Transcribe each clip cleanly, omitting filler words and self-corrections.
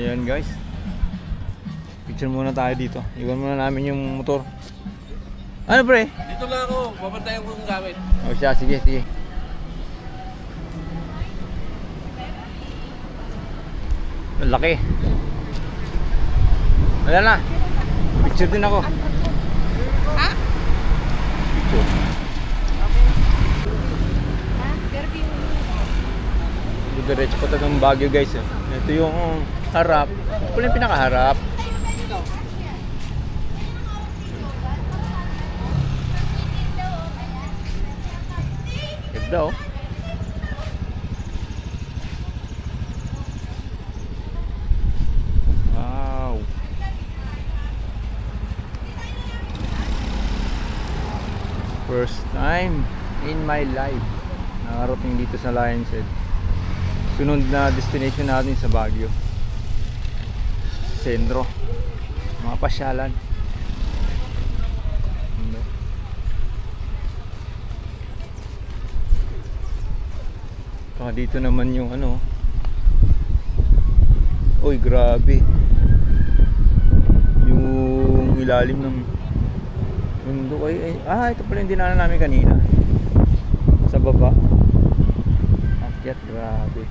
Ayan guys, picture muna tayo dito. Iwan muna namin yung motor. Ano pre? Dito lang ako, babantayan ko yung gamit. O siya, sige, sige. Ang laki. Wala na. Picture din ako. Ha? Picture. Diretso pa ito ng Baguio guys. Ito yung harap. Ito pala yung pinakaharap. Ganda oh. Wow. First time in my life nakarating dito sa Lion's Head. Sunod na destination natin sa Baguio, sentro, mga pasyalan. Dito naman yung ano. Uy, grabe. Yung ilalim ng bundok ay, ito pala yung dinaanan namin kanina. Sa baba. Akyat, grabe.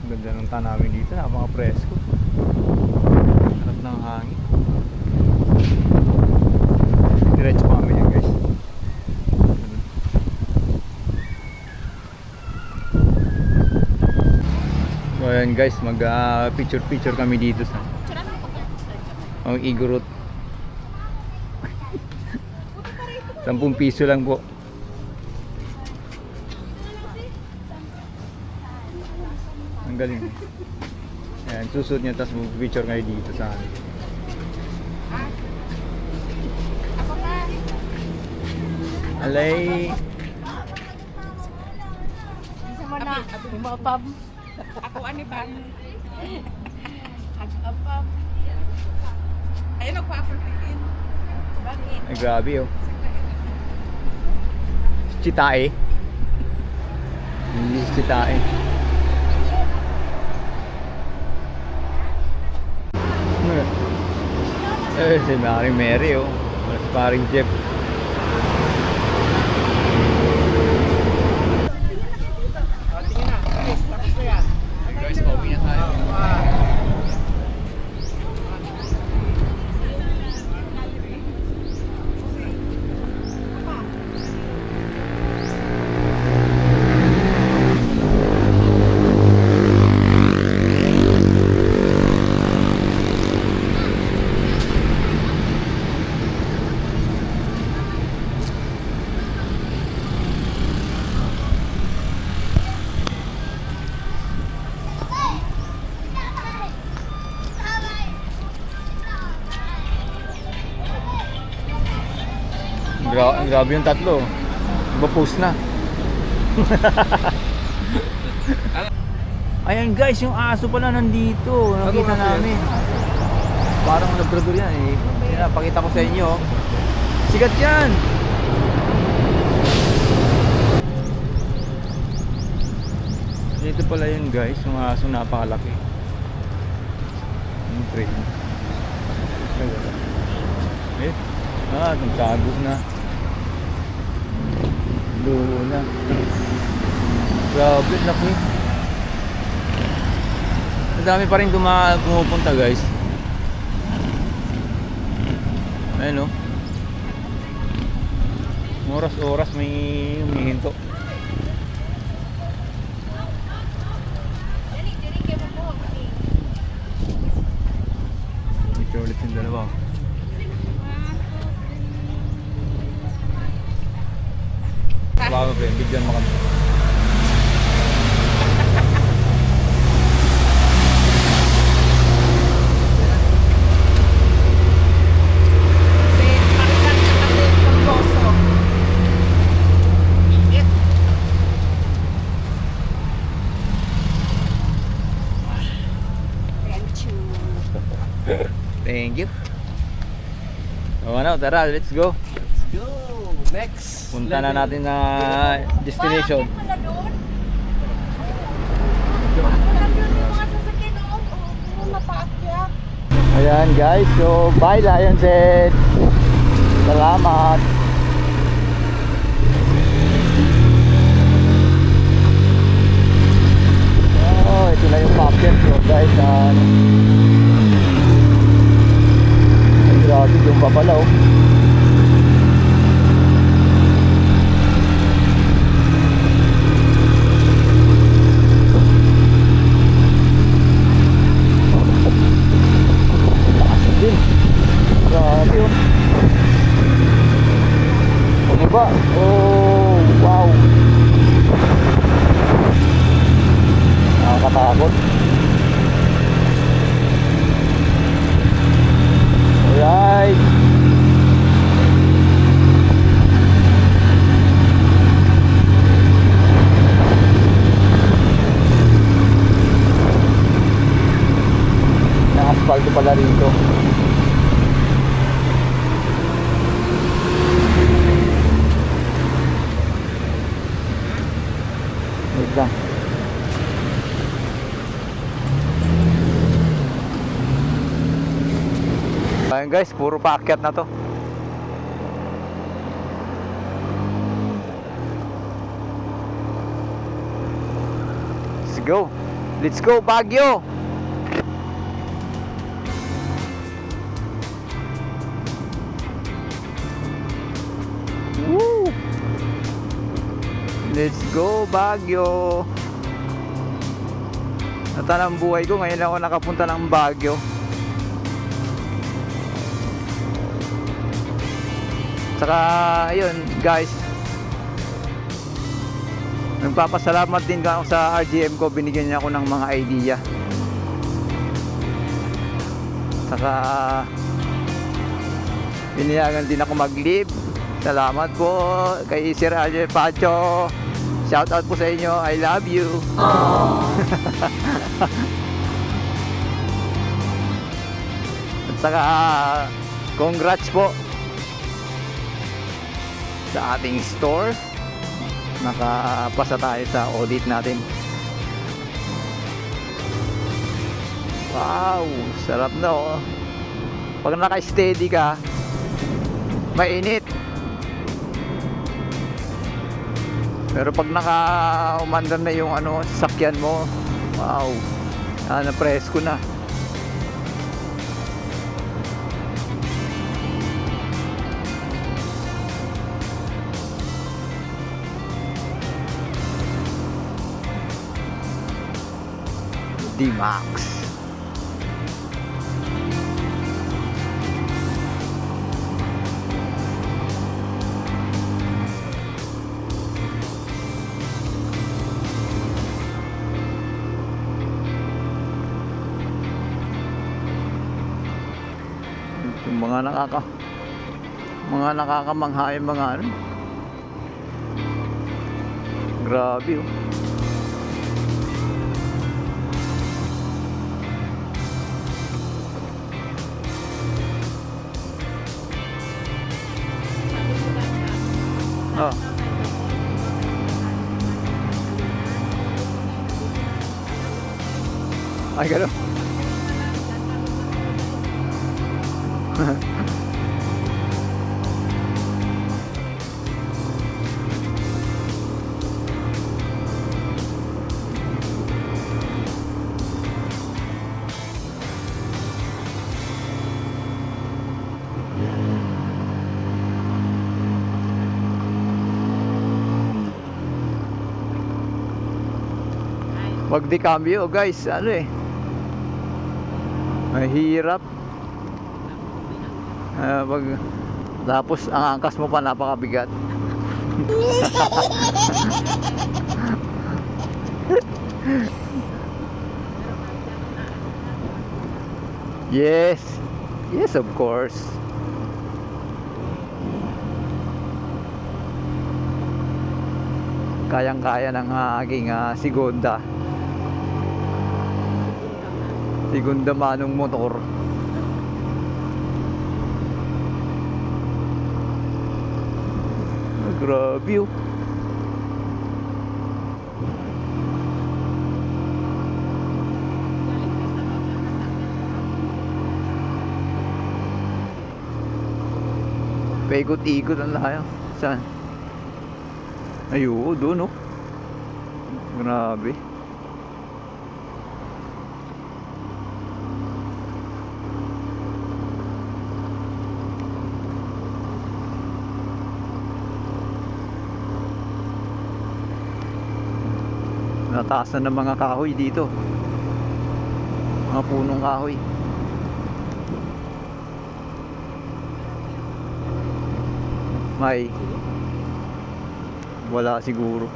Ang ganda ng tanawin dito, napaka-presko. Sarap ng hangin. Diretso pa kami yan guys. So ayan guys, mag picture kami dito sa Igorot. 10 piso lang po. Ang galing. Ayan, susunod nyo, tapos mag-picture kayo dito sa amin. Alay. Isa mo na. Yung mga pub. Ako ani ba? Ag-apam. Ayun, nagpa-applikin. Bakit? Ay, grabe oh. Chitae. Hindi chitae. Si Maring Mary oh. Si paring Jeff. Guys, pauwi na tayo. Grabe yung tatlo. Iba-post na. Ayan guys, yung aso pala nandito. Nakita namin. Parang labrador yan eh. Yan, pakita ko sa inyo. Sigat yan! Dito pala yun guys, yung aso napakalaki. Yung train. Eh, nagtago na. Lulo na. Grabe, laki. Madami pa rin pumupunta guys. Ayun oh. Oras-oras may humihinto. Ito ulit yung dalawa. Bago pa yun, bigyan mo kami. Thank you. O ano, tara, let's go. Let's go! Next! Punta na natin na destination. Bakit mo na doon? na paakyat. Ayan guys, so bye Lion Set. Salamat. Oh, ito na yung packet so guys. Ay, grabe yung papala oh. Din. Grabe oh. Ano ba? Oh, wow. Nakakatakot. Alright. May asfalto pala rito. Wait lang. Ayun guys, puro paakyat na to. Let's go. Let's go Baguio. Woo! Let's go Baguio. Natanang buhay ko ngayon ako nakapunta ng Baguio. Saka ayun guys, nagpapasalamat din ako sa RGM ko, binigyan niya ako ng mga idea. Saka biniyagan din ako mag-live. Salamat po kay Sir Alger Pacho. Shout out po sa inyo, I love you. At saka congrats po sa ating store. Nakapasa tayo sa audit natin. Wow, sarap na oh. Pag naka-steady ka, mainit. Pero pag naka-umandar na yung sasakyan mo, wow, na-presko na. D-Max. Yung mga nakakamangha yung mga grabe oh. Oh. Ay, gano'n. Magdikambyo guys, mahirap. Tapos ang angkas mo pa napakabigat. Yes, yes of course. Kayang-kaya ng aking Segunda manong motor. Grabe oh. Paikot-ikot ang layo. Saan? Ayun, doon oh. Grabe. Nataas na ng mga kahoy dito. Mga punong kahoy. May wala siguro.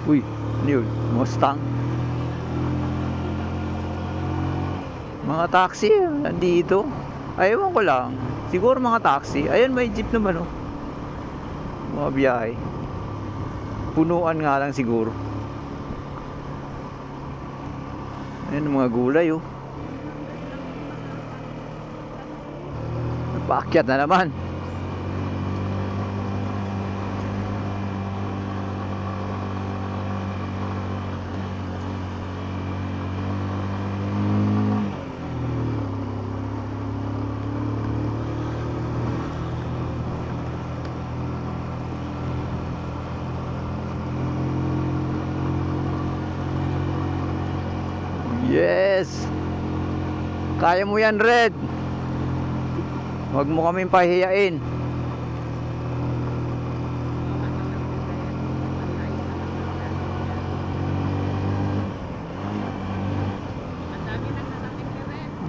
Uy, ano yun? Mustang. Mga taxi nandito. Ayaw ko lang. Siguro mga taxi. Ayan, may jeep naman oh. Mga biyahe. Punuan nga lang siguro. Ayan mga gulay oh. Paakyat na naman. Yes. Kaya mo yan, Red. Huwag mo kaming pahiyain.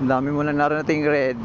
Ang dami mo na narating, Red.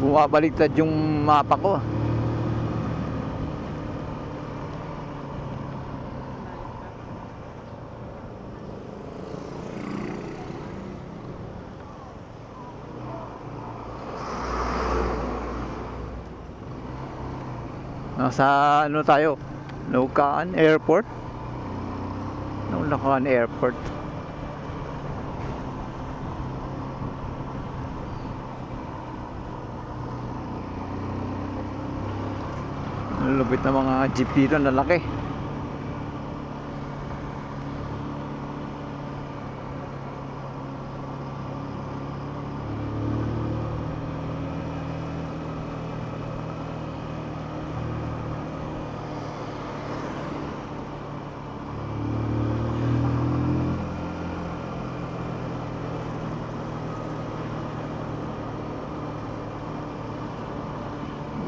Bumabaliktad yung mapa ko. Nasa ano tayo? Naukaan Airport. Naukaan Airport. Lupit na mga jeep dito, lalaki.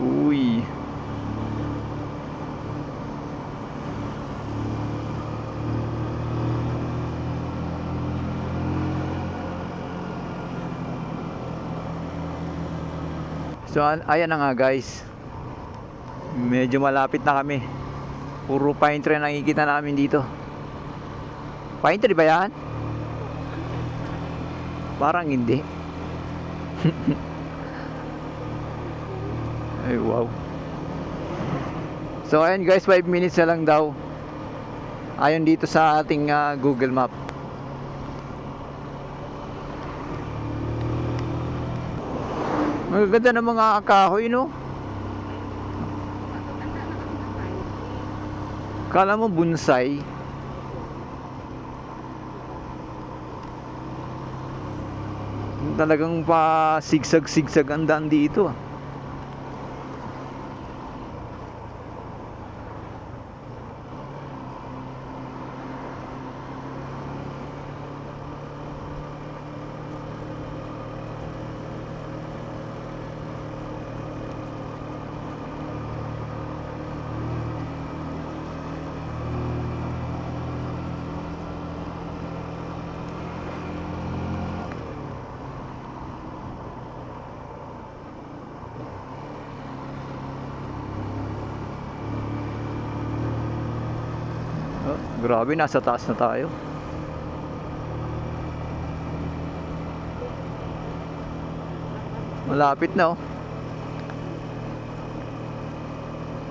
Uy. So ayan na nga guys. Medyo malapit na kami. Puro pine tree ang nakikita namin dito. Pine tree ba yan? Parang hindi. Ay wow. So ayan guys, 5 minutes na lang daw. Ayon dito sa ating Google Map. Magaganda ng mga kahoy, no? Kala mo bonsai. Talagang pa sigsag-sigsag ang daan dito. Grabe, nasa taas na tayo. Malapit na oh.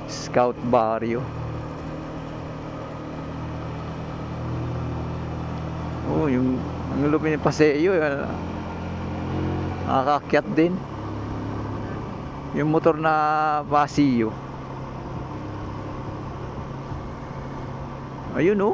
Scout Barrio. Oh, yung ang lupin ng paseo, nakakakyat din. Yung motor na Paseo. Ayun oh.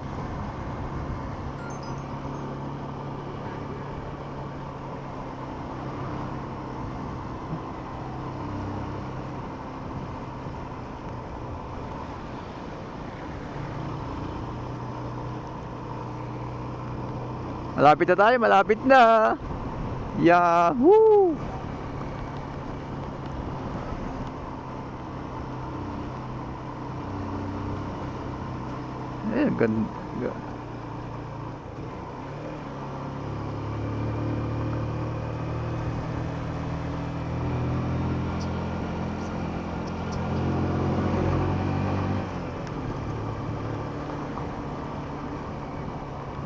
Malapit na tayo, malapit na. Yahoo! Ganda.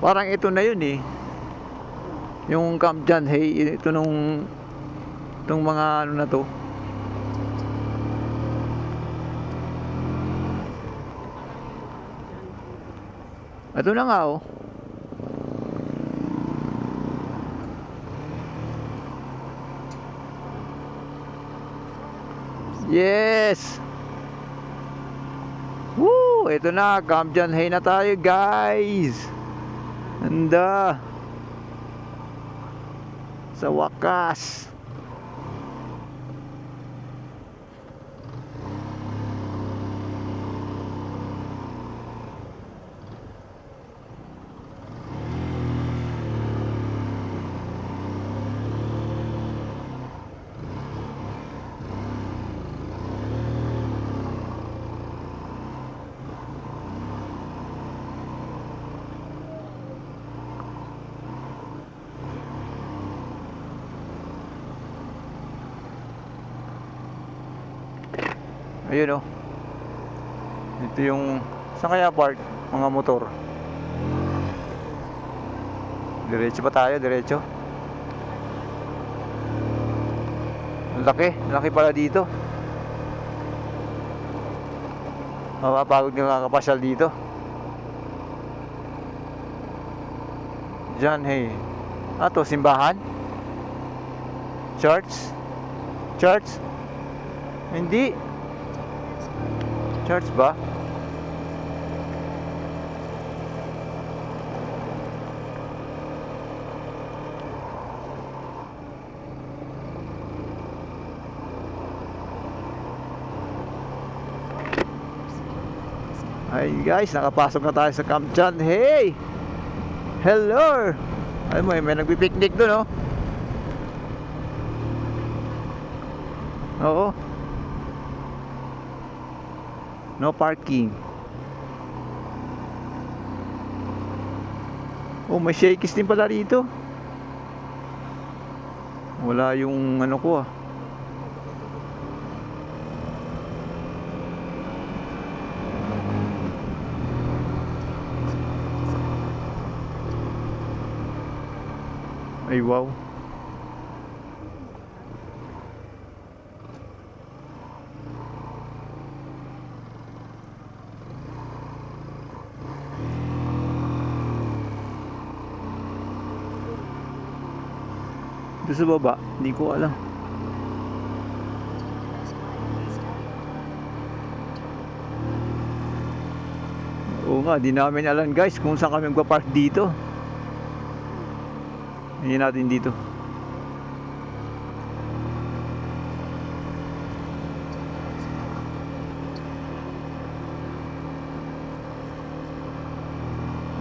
Parang ito na yun eh. Yung Camp John Hay, ito itong mga ano na to. Ito na nga oh. Yes! Woo! Ito na, Camp John Hay na tayo guys! Ganda! Sa wakas! Ayun oh. Ito yung saan kaya park mga motor? Diretso pa tayo, diretso. Ang laki pala dito. Mapapagod nga kakapasyal dito. Diyan, hey. To simbahan? Church? Church? Hindi. Church ba? Ay guys, nakapasok na tayo sa Camp John. Hey! Hello! Ay mo, may nagpipiknik doon oh. Oo. No parking. Oh, may shakies din pala dito. Wala yung ano ko ah. Ay wow. Doon sa baba, hindi ko alam. Oo nga, di namin alam guys kung saan kami magpa-park dito. Hindi natin dito.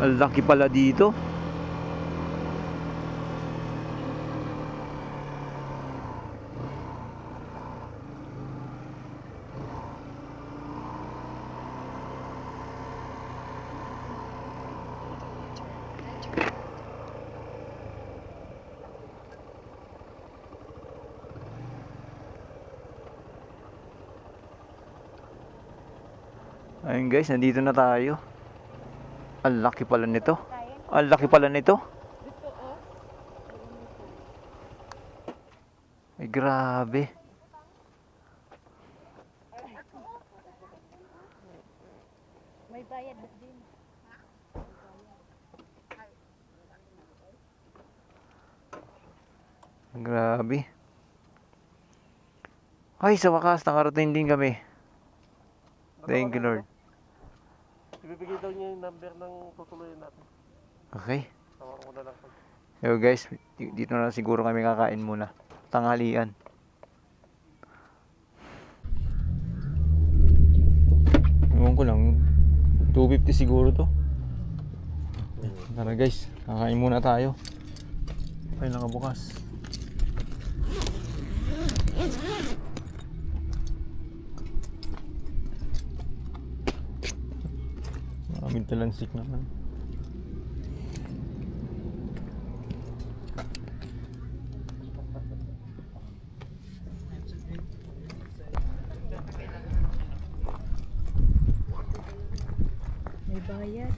Ang laki pala dito. Ayun guys, nandito na tayo. Ang laki pala nito. Ang laki pala nito. Ay, grabe. May bayad din. Grabe. Ay, sa wakas, nakarating din kami. Thank you, Lord. Ibibigay daw niya yung number ng tutuloyin natin. Okay. Tawagan ko na lang. Yo guys, dito na siguro kami kakain muna. Tanghalian. Ewan ko lang, 250 siguro to. Tara guys, kakain muna tayo. Ay, nakabukas. Maraming talansik naman. May bayad.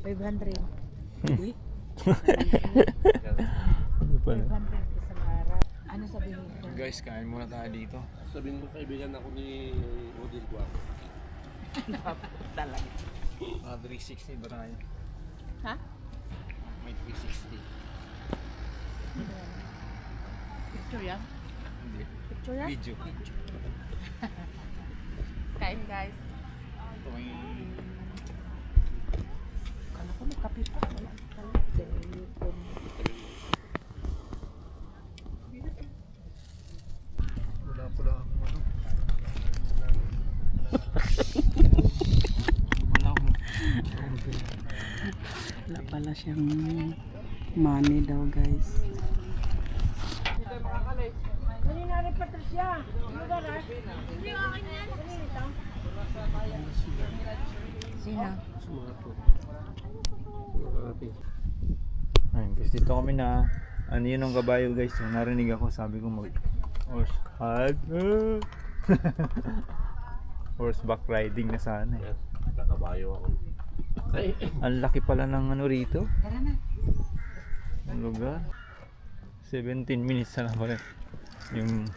500. Ano pala? 500 isang araw. Ano sabihin ko? Guys, kain muna tayo dito. Sabihin mo kaibigan ako ni Odil Guapo. Talaga. 360 ba tayo? Ha? May 360. Picture yan? Hindi. Picture yan? Video. Kain guys. Ito may... Kala ko may kape pa. Wala talaga. Wala pala akong ano. Wala akong... Wala pala siyang money daw guys. Sino? Ayun guys, dito kami na... Ano yun ang kabayo guys? Yung narinig ako, sabi ko mag... Horseback riding na sana eh. Nakabayo ako. Ay, Ang laki pala ng ano rito. Tara na. Ang lugar. 17 minutes na lang pala yung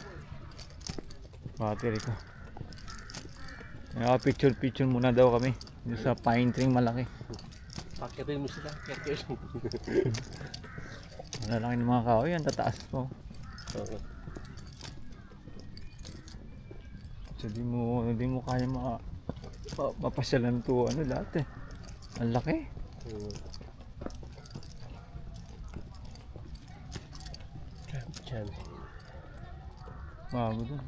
battery ko. Picture muna daw kami dito sa pine tree malaki. pakitin mo sila. Pakitin. Ang lalaki ng mga kahoy, ang tataas po. So di mo kaya mapasyalan to ano lahat eh. Ang laki. Diyan. Bago dun.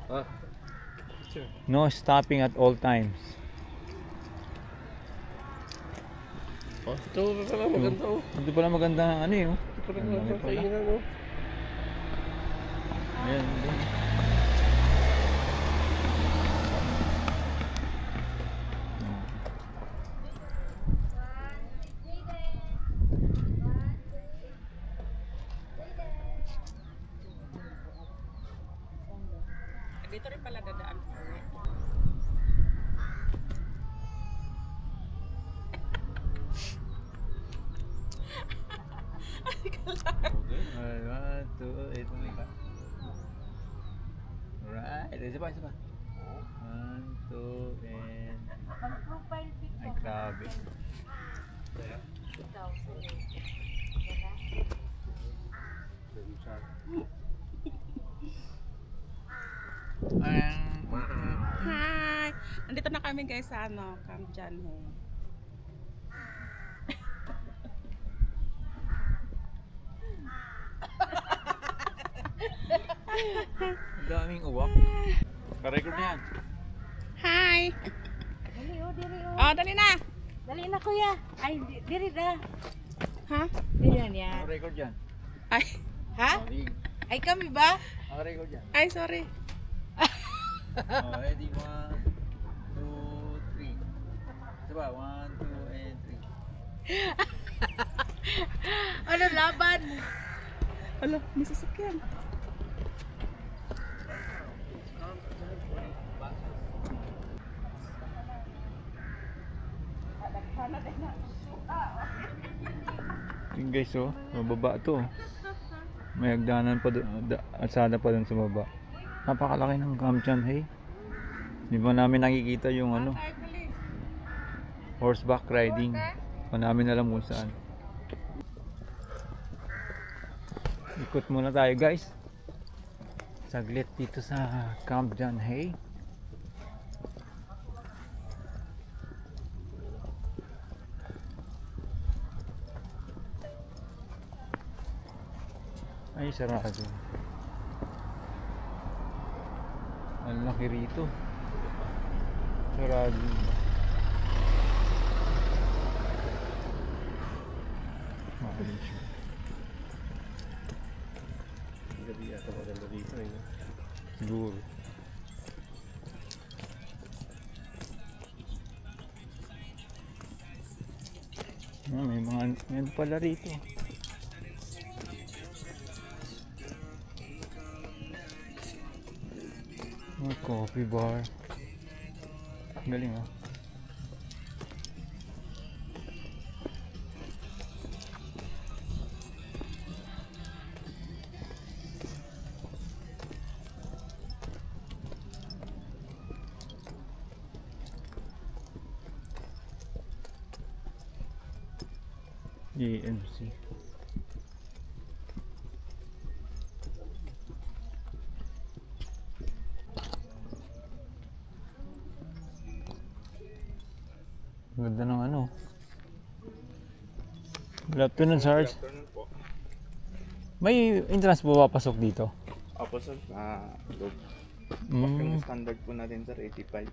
Ah, No stopping at all times. oh, ito pala maganda oh. Ito pala maganda ang ano eh. Oh. Ito pala Ang laki maganda pala. kainan oh. Ayan. Ayan. Dito rin pala dadaan. One, two, ito na ka. Alright, isa pa. 1, 2, and... Profile pic Ay, grabe. Hi! Nandito na kami guys sa ano, Camp Janho. Ang daming uwak. Ka-record na yan. Hi! Dali oh, diri oh. Oh, dali na! Dali na kuya. Ay, diri na. Ha? Diri na niya. Ka-record yan. Ay, Ha? Ay kami ba? Ka-record yan. ay sorry. Oh, ready? 1, 2, 3. Isa ba? 1, 2, and 3. Ano laban? Ala, may sasakyan. Yun guys, oh, mababa to. May hagdanan pa doon, alsada pa doon sa baba. Napakalaki ng Kamchan, hey. Di ba namin nakikita yung ano, horseback riding. Pa namin alam kung saan. Ikot muna tayo guys. Saglit dito sa Camp John Hay. Ay, sarado. Ang laki rito. Sarado. Makalim siya. Gabi yata maganda dito eh. Siguro. May mga ano pala rito. Mga coffee bar. Galing ah. EMC. Ganda ng ano. Good afternoon, Sarge. Afternoon po. May entrance po papasok dito? Apo sir, sa loob. Yung Mm. standard po natin sir, 85.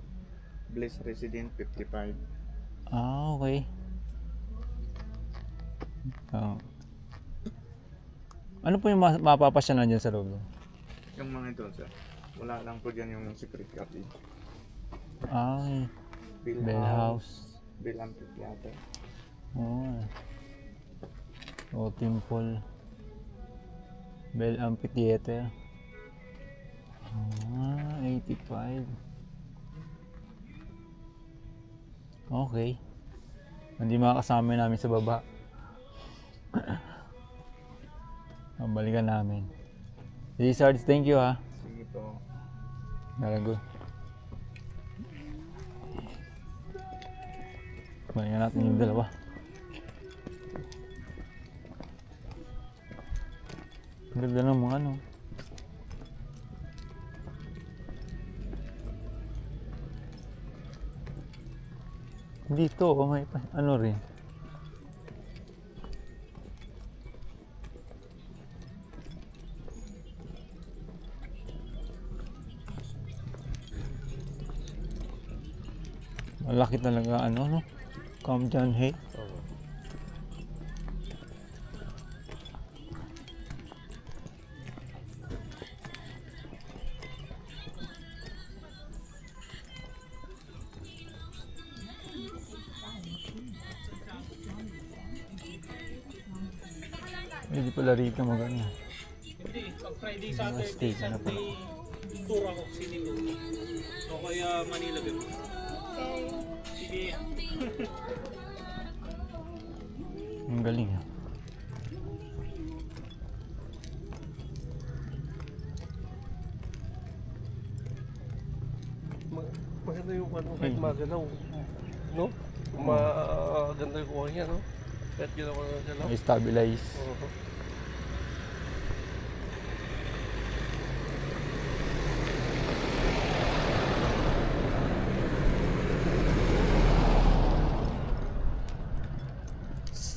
Bliss Resident, 55. Ah, okay. Oh. Ano po yung mapapasyalan dyan sa loob? Yung mga ito sir, wala lang po dyan yung secret copy. Ah, okay. Bell House. Bill Amphitheater. Oh. O Temple. Bell Amphitheater. Ah, 85. Okay. Hindi makakasama namin sa baba. Balikan namin. Sige, Sarge, thank you ha. Sige po. Very good. Balikan natin yung dalawa. Ang ganda ng mga ano. Dito, oh, may ano rin. Malaki talaga ano, no? Camp John Hay. Oo. Hindi pala rito magano. Hindi, pag Friday, Stay Saturday, ka na pa. Sunday, tour ako, city tour. O kaya Manila ganun. Sige. Ang galing ah. Maganda yung ano, kahit Hmm. magalaw. No? Maganda yung kuha niya, no? Kahit ginawa ng galaw. May stabilize. Oo.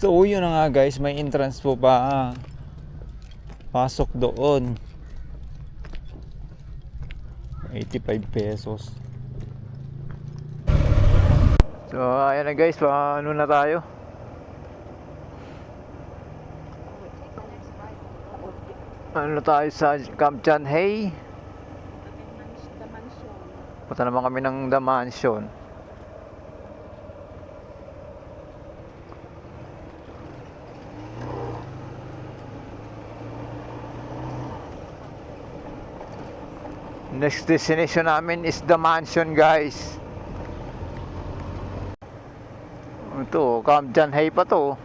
So yun na nga guys, may entrance po pa. Pasok doon. 85 pesos. So ayan na guys, ano na tayo? Ano na tayo sa Camp John Hay? Punta naman kami ng The Mansion. Next destination namin is The Mansion guys. Ito, Camjan Hay pa to.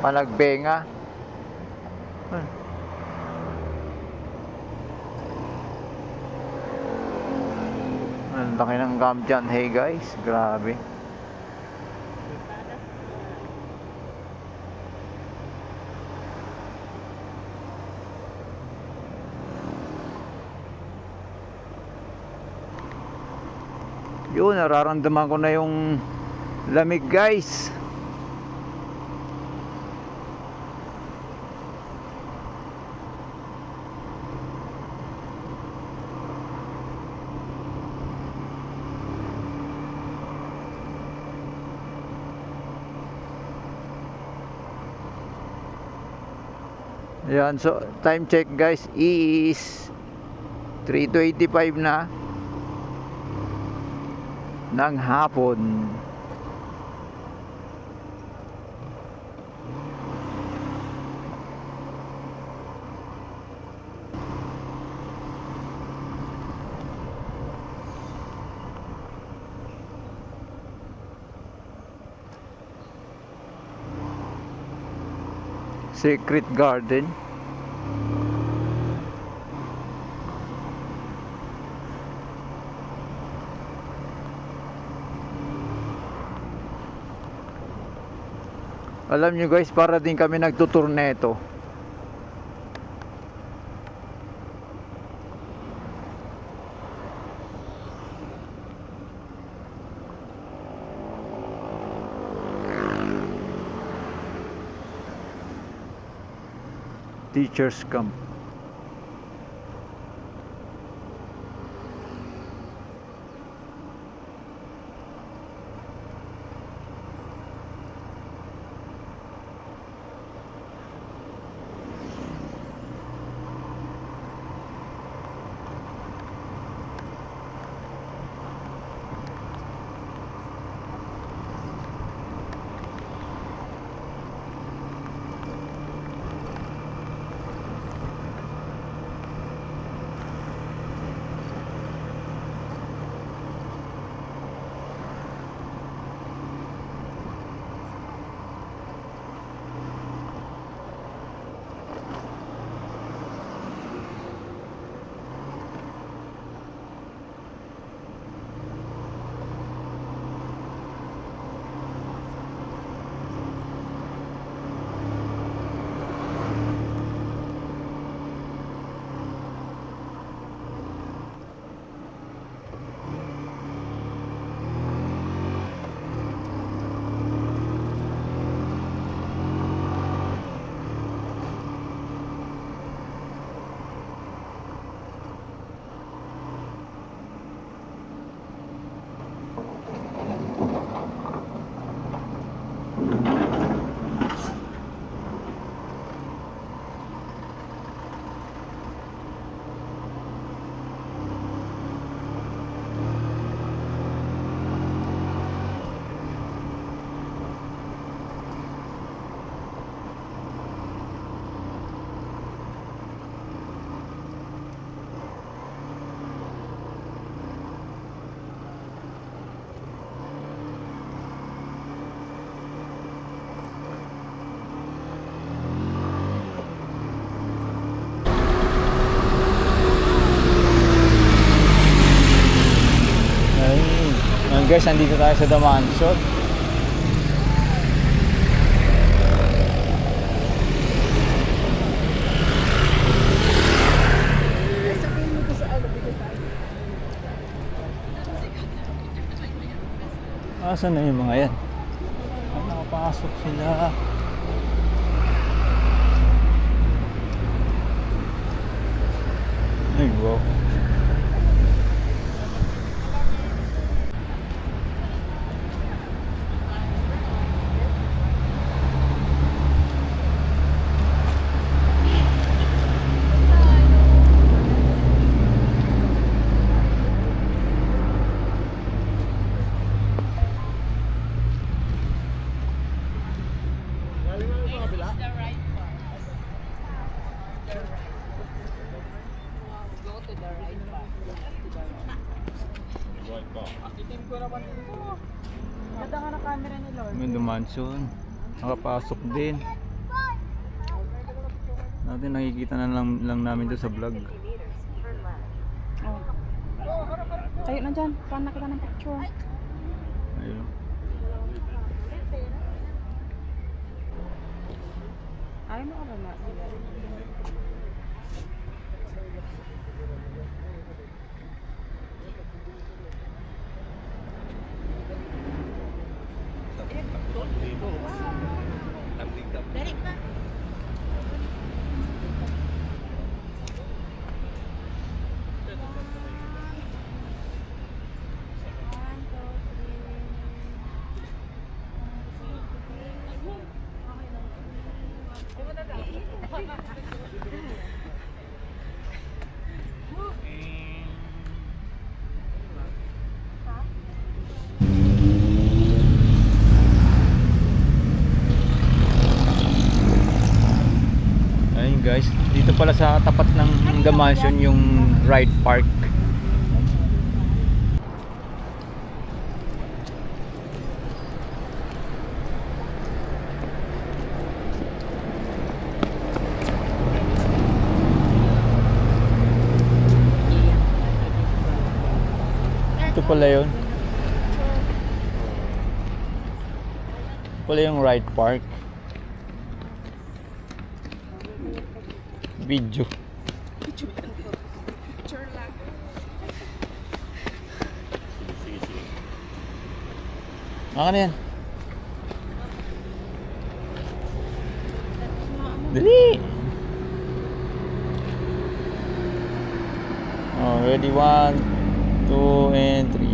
Panagbenga. Ang laki ng Camjan Hay guys, grabe. Yun, nararamdaman ko na yung lamig guys. Ayan, so time check guys is 3:25 na ng hapon. Secret Garden. Alam nyo guys, para din kami nagtutour neto. Teachers camp. Guys, nandito tayo sa The Mansion. Asan na yung mga yan? Nakapasok sila. Ay, wow. Itim ko naman dito. Ganda nga ng camera ni Lord. May Mansion. Nakapasok din. Natin nakikita na lang namin to sa vlog. Oh. Tayo na dyan. Paano nakita ng picture? Ayun. Ayaw mo ka ba ma? Ayun guys, dito pala sa tapat ng The Mansion yung ride park. Ito pala yun. Pala yung ride park. Video. Picture lang. Maka na yan. Dali! Oh, ready? 1, 2, and 3.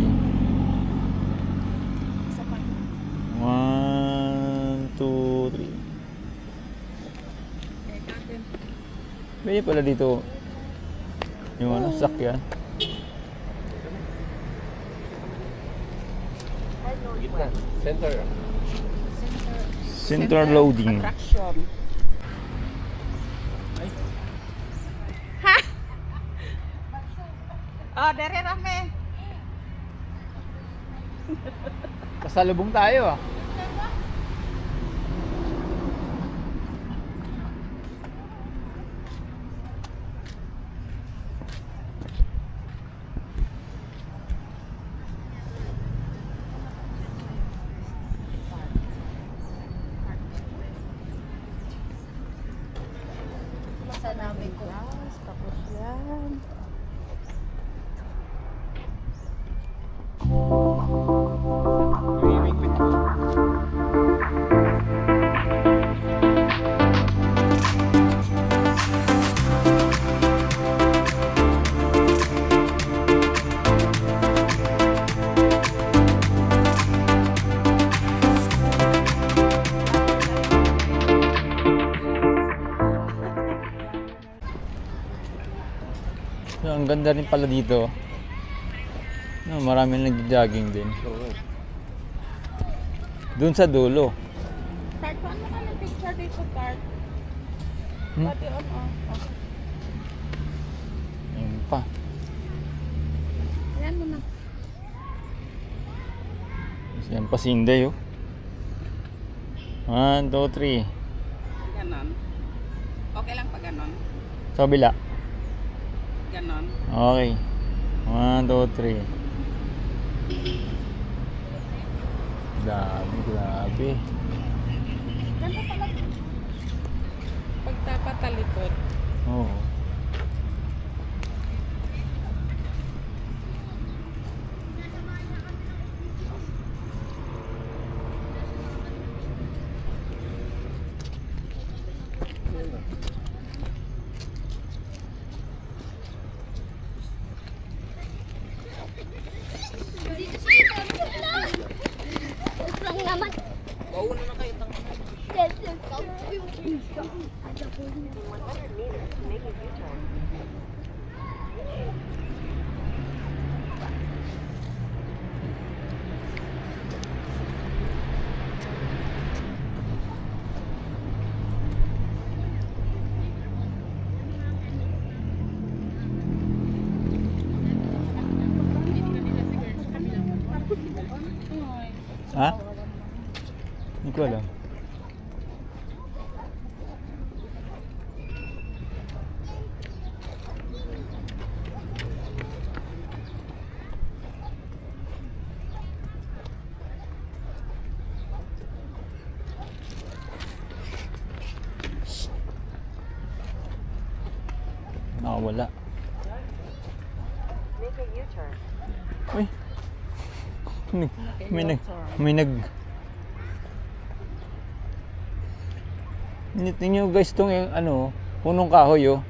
Isa pa. 1, 2, 3. Eh, natin. Pwede pala dito yung ano, sakyan. Gitna. Center. Center loading. Attraction. Ha! Oh, dere rame. Pasalubong tayo ah. Tapos yan. So, ang ganda rin pala dito. No, marami nag-jogging din. Doon sa dulo. Card, paano ka ng picture dito, card? Hmm? Pati on, oh. Ayun pa. Ayan mo na. Yan pa si Inday oh. 1, 2, 3. Ganon. Okay lang pa ganon. Sa kabila. Ganon. Okay. 1, 2, 3. Dami, grabe. Ganda pala. Pag dapat talikod. Oo. Ha? Hindi ko alam. Nakawala. Uy. Tingnan nyo guys tong ano, punong kahoy oh.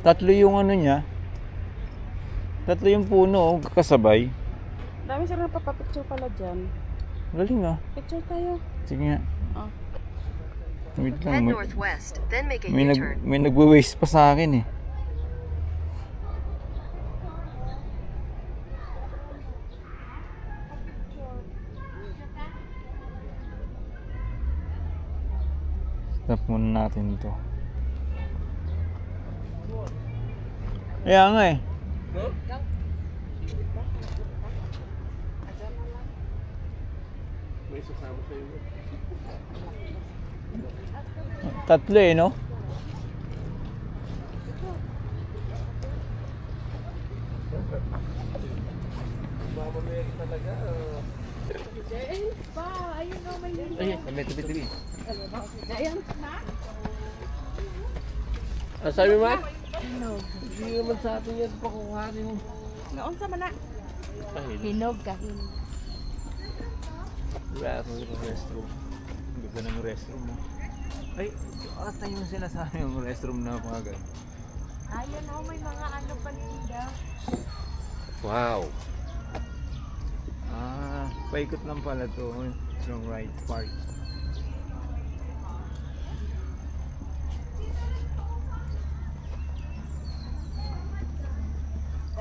Tatlo yung ano niya. Tatlo yung puno oh, kasabay. Dami sila napapapicture pala dyan. Galing ah. Picture tayo. Sige nga. Oh. Wait Head lang. northwest, then make a May U-turn. may nagwe-waste pa sa akin eh. Stop muna natin to. Kaya nga eh. No? May sasama sa iyo. Tatlo eh no? Mama Mary talaga. Ay, tabi. Sabi mo? Hindi naman sa atin yan pakuhanin mo. Noon sa mana. Hinog ka. Wala akong restroom. Ang ganda ng restroom mo. Ay, ata yung sinasabi yung restroom na mga ganun. Ayun oh, may mga ano paninda. Wow. Ah, paikot lang pala to. Yung right part.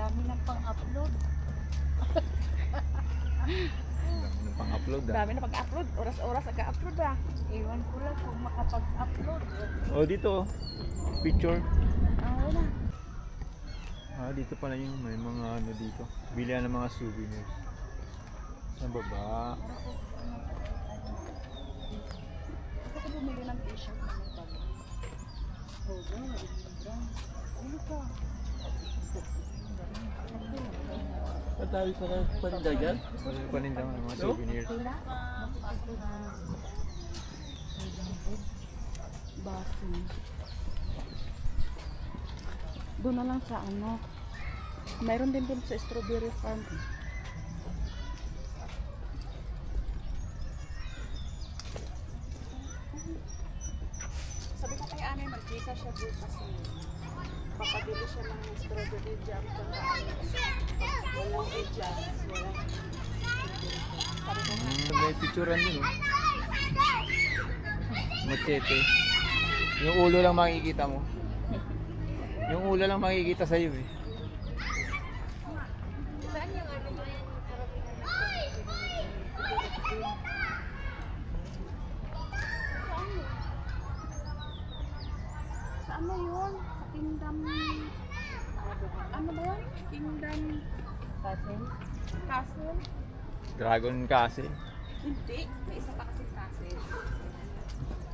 Dami ng pang-upload. Ano pang-upload ah. Dami na pag-upload. Oras-oras nag-upload ah. Ewan ko lang kung makapag-upload. Oh, dito oh. Picture. Ah, wala. Ah, dito pala yung may mga ano dito. Bilihan ng mga souvenirs. Sa baba. Gusto ko bumili ng t-shirt na may tag. Oh, ganyan. Ano ka? Patawi ka ng paninda dyan? Ano pa rin daw ng mga souvenirs. Basin. Doon na lang sa ano. Mayroon din doon sa strawberry farm. Sabi ko kay Anay, mag-visa siya doon kasi papabili siya ng strawberry jam kung walang jam, walang sabi ko nga, May picturean din oh. Machete. Yung ulo lang makikita mo. Yung ulo lang makikita sa'yo eh. sa ano yun? Sa Kingdom, ano ba yun? Kingdom Castle? Dragon Castle. Hindi, may isa pa kasi castle.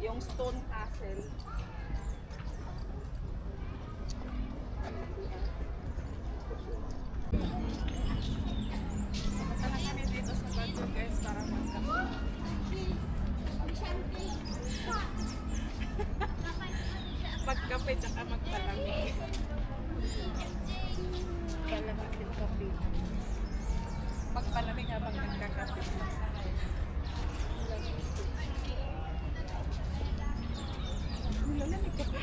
Yung Stone Castle. Punta lang kami dito sa Baguio guys para magkape. Magkape tsaka magpalamig. Palamig din kape. Magpalamig habang nagkakape. Nilalamig ka pa.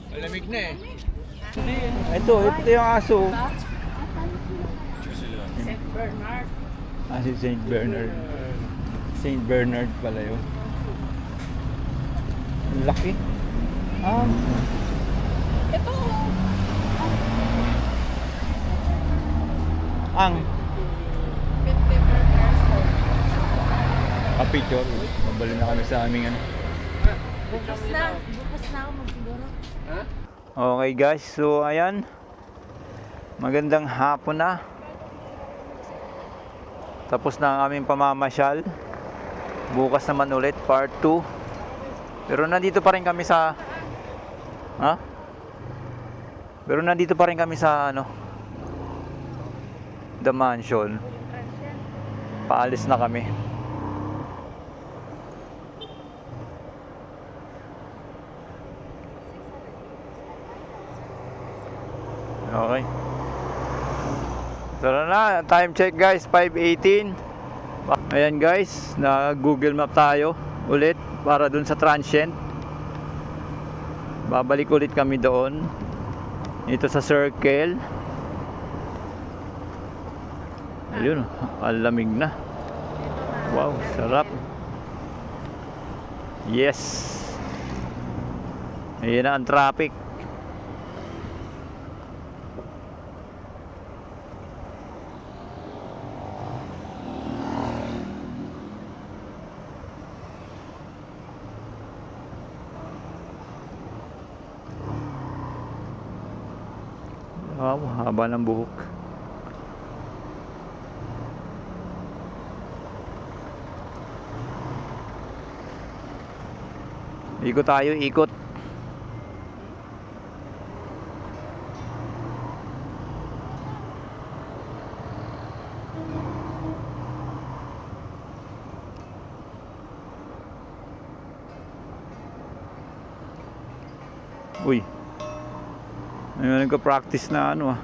Malamig na eh. Ito yung aso. St. Bernard. Ah, si Saint Bernard. Saint Bernard pala yun. Ang laki. Ito. Ang St. Bernard. kapicture. Mabalo na kami sa aming ano. Bukas na ako magsiguro. Okay guys, so ayan. Magandang hapon na. Tapos na ang aming pamamasyal. Bukas naman ulit, part 2. Pero nandito pa rin kami sa... Ha? Pero nandito pa rin kami sa ano, The Mansion. Paalis na kami. Okay. Tara na, time check guys, 5:18. Ayan guys, na Google Map tayo ulit para dun sa transient. Babalik ulit kami doon. Ito sa circle. Ayun, ang lamig na. Wow, sarap. Yes. Ayan na ang traffic. Wow, haba ng buhok. Ikot tayo, ikot. Uy. Ayun, nagka-practice na ano ah.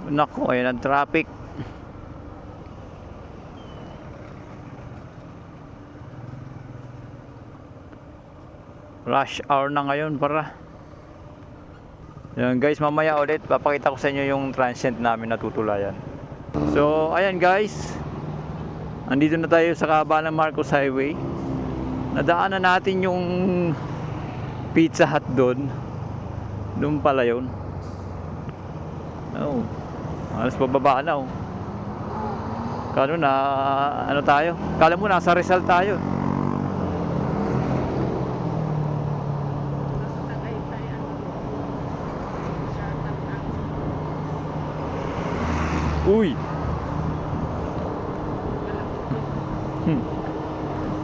Nako, ayun ang traffic. Rush hour na ngayon para. Yan guys, mamaya ulit papakita ko sa inyo yung transient namin na tutulayan. So, ayan guys. Andito na tayo sa kahabaan ng Marcos Highway. Nadaanan natin yung Pizza Hut doon. Doon pala yun. Oh. Alas pababa na oh. Kano na ano tayo? Kala mo nasa Rizal tayo. Uy.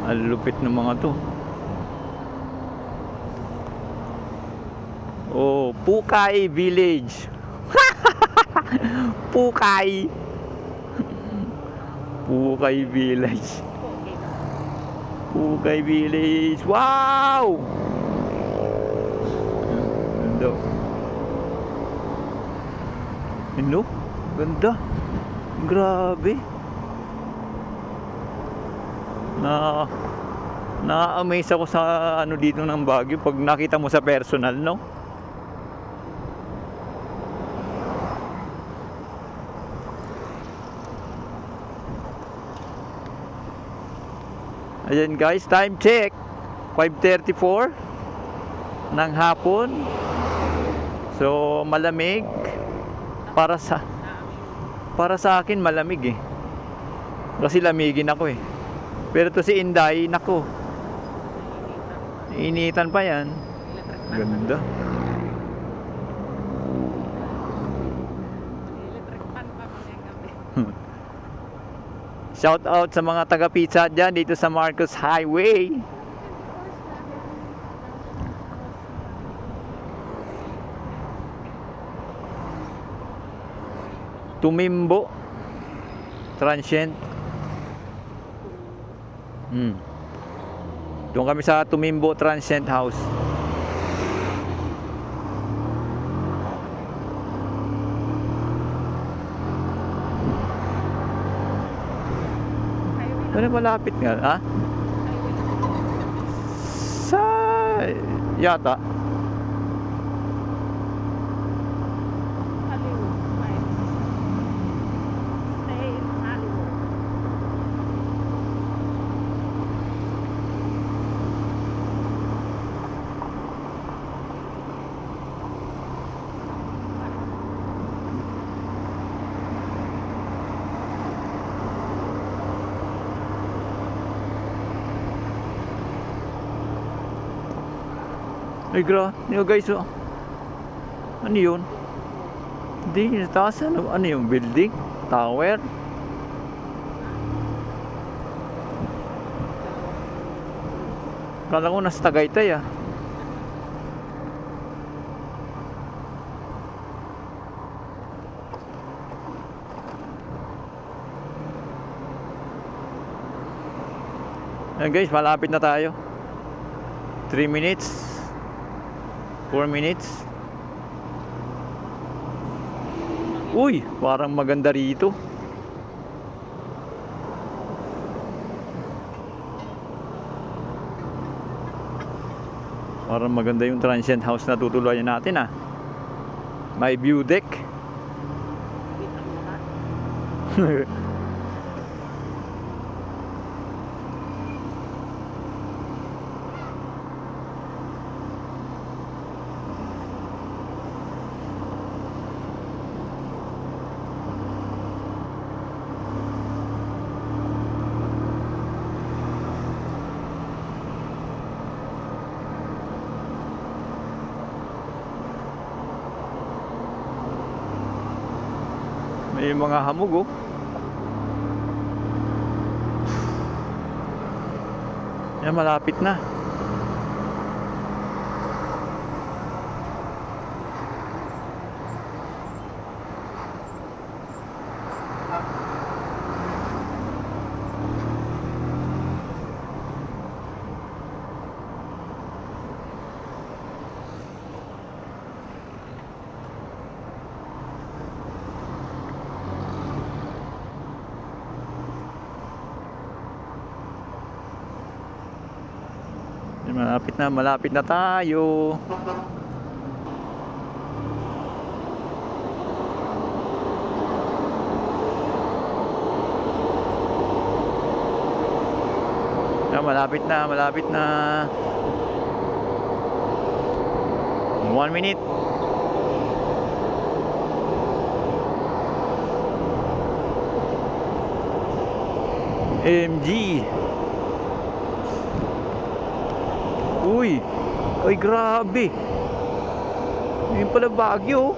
Ang lupit ng mga to. Oh, Pukay Village. Pukay. Pukay Village. Pukay Village. Wow! Ganda. Ano? Ganda. Grabe. Na-amaze ako sa ano dito ng Baguio pag nakita mo sa personal, no? Ayan guys, time check 5:34 ng hapon. So malamig para sa akin malamig eh. Kasi lamigin ako eh. Pero to si Inday, nako. Initan pa yan. Ganda. Shout out sa mga taga Pizza Hut dyan dito sa Marcos Highway. Tumimbo Transient. Doon kami sa Tumimbo Transient House. Ano malapit nga, ha? Sa yata. Ay, yun guys, oh. Ano yun? Hindi, sa taas, ano yung building? Tower? Kala ko nasa Tagaytay, ah. Ayan guys, malapit na tayo. 3 minutes. 4 minutes. Uy, parang maganda rito. Parang maganda yung transient house na tutuluyan natin, ah. May view deck. May mga hamog, oh. Yan, malapit na. Malapit na tayo. Malapit na. 1 minute. MG. Uy, ay grabe. Yun pala Baguio.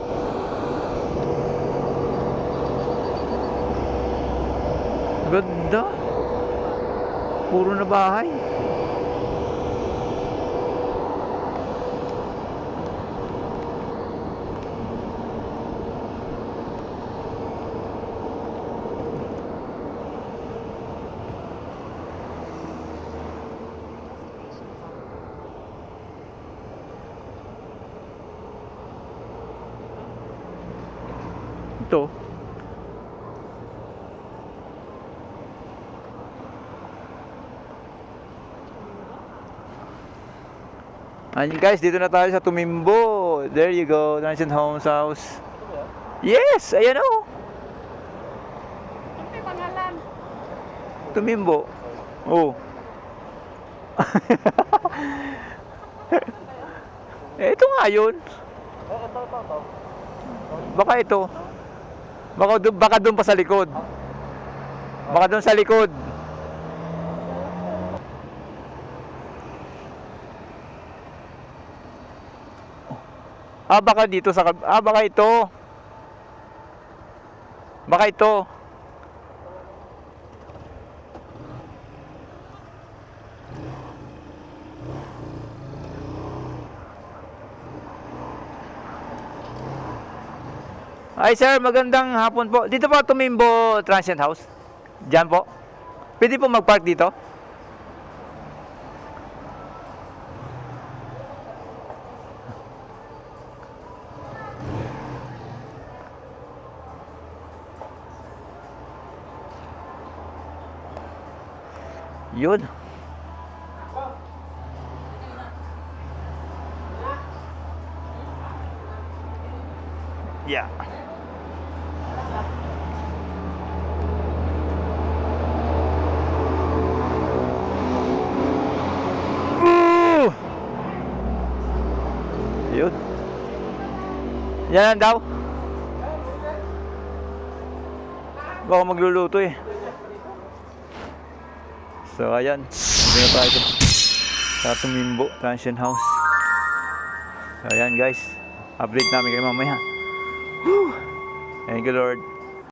Ganda. Puro na bahay. Ito. Ayun guys, dito na tayo sa Tumimbo. There you go, Transient House. Yes, ayan o. Ano yung pangalan? Tumimbo. Oh. Ito nga yun. Baka ito. Baka doon pa sa likod. Baka doon sa likod. Baka dito sa baka ito. Baka ito. Ay sir, magandang hapon po. Dito po Tumimbo Transient House. Diyan po. Pwede po mag-park dito? Yun. Yeah. Yun. Yan daw. Baka magluluto eh. So ayan. Dito na tayo sa Tumimbo Transient House. So, ayan guys. Update namin kayo mamaya. Whew! Thank you Lord.